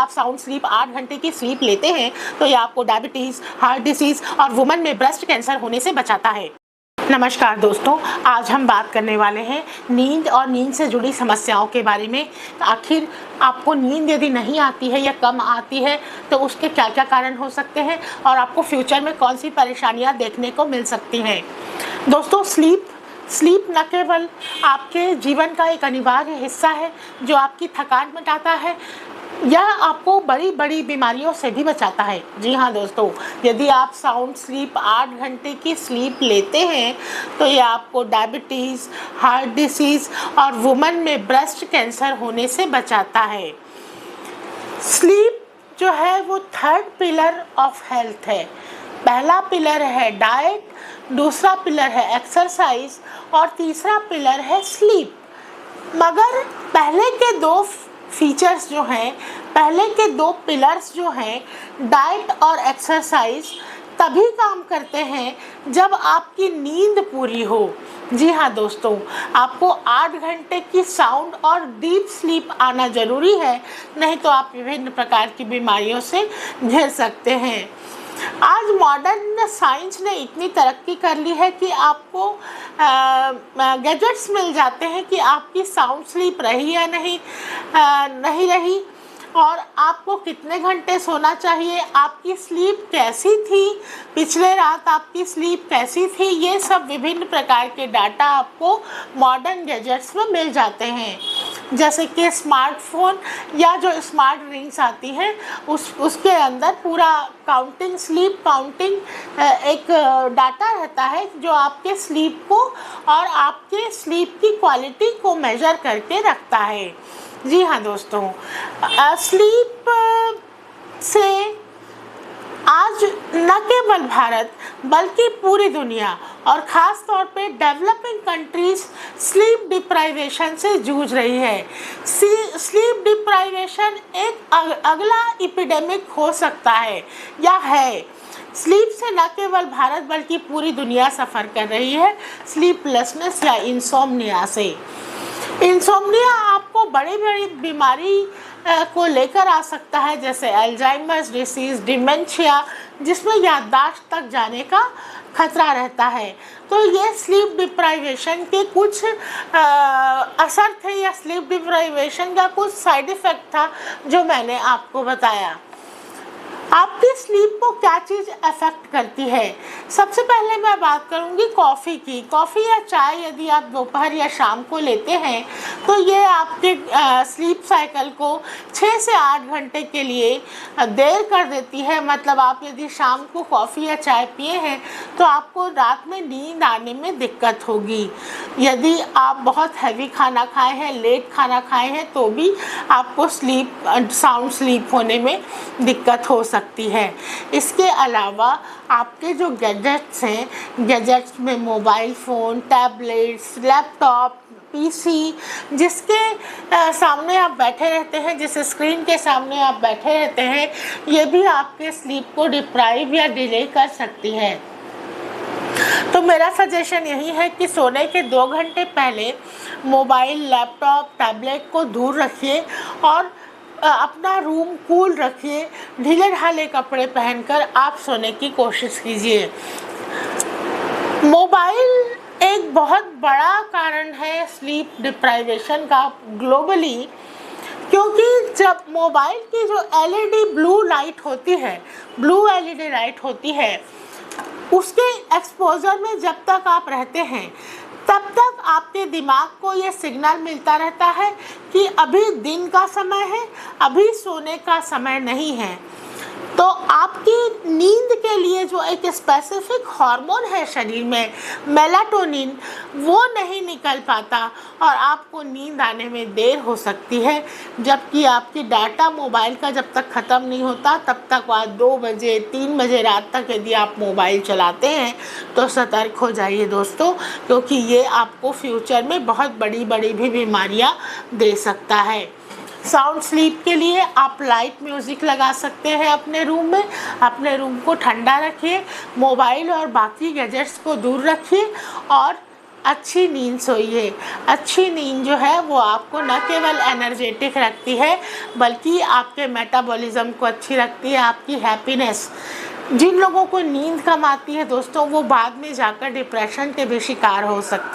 आप sound sleep 8 घंटे की स्लीप लेते हैं तो ये आपको डायबिटीज़, हार्ट डिसीज़ और वुमन में ब्रेस्ट कैंसर होने से बचाता है। नमस्कार दोस्तों, आज हम बात करने वाले हैं नींद और नींद से जुड़ी समस्याओं के बारे में। आखिर आपको नींद यदि नहीं आती है या कम आती है तो उसके क्या क्या कारण हो सकते हैं और आपको फ्यूचर में कौन सी परेशानियां देखने को मिल सकती हैं। दोस्तों, स्लीप न केवल आपके जीवन का एक अनिवार्य हिस्सा है जो आपकी थकान मिटाता है, यह आपको बड़ी बड़ी बीमारियों से भी बचाता है। जी हाँ दोस्तों, यदि आप साउंड स्लीप 8 घंटे की स्लीप लेते हैं तो ये आपको डायबिटीज़, हार्ट डिसीज़ और वुमन में ब्रेस्ट कैंसर होने से बचाता है। स्लीप जो है वो थर्ड पिलर ऑफ हेल्थ है। पहला पिलर है डाइट, दूसरा पिलर है एक्सरसाइज और तीसरा पिलर है स्लीप। मगर पहले के दो फीचर्स जो हैं, पहले के दो पिलर्स जो हैं, डाइट और एक्सरसाइज, तभी काम करते हैं जब आपकी नींद पूरी हो। जी हाँ दोस्तों, आपको 8 घंटे की साउंड और डीप स्लीप आना ज़रूरी है, नहीं तो आप विभिन्न प्रकार की बीमारियों से घिर सकते हैं। आज मॉडर्न साइंस ने इतनी तरक्की कर ली है कि आपको गैजेट्स मिल जाते हैं कि आपकी साउंड स्लीप रही या नहीं रही, और आपको कितने घंटे सोना चाहिए, आपकी स्लीप कैसी थी, पिछले रात आपकी स्लीप कैसी थी, ये सब विभिन्न प्रकार के डाटा आपको मॉडर्न गैजेट्स में मिल जाते हैं। जैसे कि स्मार्टफोन या जो स्मार्ट रिंग्स आती हैं उसके अंदर पूरा स्लीप काउंटिंग एक डाटा रहता है जो आपके स्लीप को और आपके स्लीप की क्वालिटी को मेजर करके रखता है। जी हाँ दोस्तों, स्लीप से आज न केवल भारत बल्कि पूरी दुनिया और ख़ास तौर पे डेवलपिंग कंट्रीज स्लीप डिप्राइवेशन से जूझ रही है। स्लीप डिप्राइवेशन एक अगला एपिडेमिक हो सकता है या है। स्लीप से न केवल भारत बल्कि पूरी दुनिया सफ़र कर रही है स्लीपलेसनेस या इंसोम्निया से। इंसोम्निया आपको बड़ी बड़ी बीमारी को लेकर आ सकता है, जैसे अल्जाइमर्स डिसीज़, डिमेंशिया, जिसमें याददाश्त तक जाने का खतरा रहता है। तो ये स्लीप डिप्राइवेशन के कुछ असर थे या स्लीप डिप्राइवेशन का कुछ साइड इफ़ेक्ट था जो मैंने आपको बताया। आपकी स्लीप को क्या चीज़ अफेक्ट करती है? सबसे पहले मैं बात करूंगी कॉफ़ी की। कॉफ़ी या चाय यदि आप दोपहर या शाम को लेते हैं तो ये आपके स्लीप साइकिल को 6 से 8 घंटे के लिए देर कर देती है। मतलब आप यदि शाम को कॉफ़ी या चाय पिए हैं तो आपको रात में नींद आने में दिक्कत होगी। यदि आप बहुत हैवी खाना खाए हैं, लेट खाना खाए हैं, तो भी आपको साउंड स्लीप होने में दिक्कत हो सकती है। इसके अलावा आपके जो गैजेट्स हैं, गैजेट्स में mobile phone, tablets, laptop, PC, जिसके सामने आप बैठे रहते हैं, जिस स्क्रीन के सामने आप बैठे रहते हैं, ये भी आपके स्लीप को डिप्राइव या डिले कर सकती है। तो मेरा सजेशन यही है कि सोने के 2 घंटे पहले मोबाइल, लैपटॉप, टैबलेट को दूर रखिए और अपना रूम कूल रखिए। ढीले ढाले कपड़े पहनकर आप सोने की कोशिश कीजिए। मोबाइल एक बहुत बड़ा कारण है स्लीप डिप्राइवेशन का ग्लोबली, क्योंकि जब मोबाइल की जो एलईडी ब्लू लाइट होती है, उसके एक्सपोजर में जब तक आप रहते हैं तब तक आपके दिमाग को ये सिग्नल मिलता रहता है कि अभी दिन का समय है, अभी सोने का समय नहीं है। तो आपकी नींद के लिए जो एक स्पेसिफिक हार्मोन है शरीर में, मेलाटोनिन, वो नहीं निकल पाता और आपको नींद आने में देर हो सकती है। जबकि आपकी डाटा मोबाइल का जब तक ख़त्म नहीं होता तब तक वह 2 बजे 3 बजे रात तक यदि आप मोबाइल चलाते हैं तो सतर्क हो जाइए दोस्तों, क्योंकि ये आपको फ्यूचर में बहुत बड़ी बड़ी भी बीमारियाँ दे सकता है। साउंड स्लीप के लिए आप लाइट म्यूज़िक लगा सकते हैं अपने रूम में। अपने रूम को ठंडा रखिए, मोबाइल और बाकी गैजेट्स को दूर रखिए और अच्छी नींद सोइए। अच्छी नींद जो है वो आपको न केवल एनर्जेटिक रखती है बल्कि आपके मेटाबॉलिज्म को अच्छी रखती है, आपकी हैप्पीनेस। जिन लोगों को नींद कम आती है दोस्तों, वो बाद में जाकर डिप्रेशन के भी शिकार हो सकते हैं।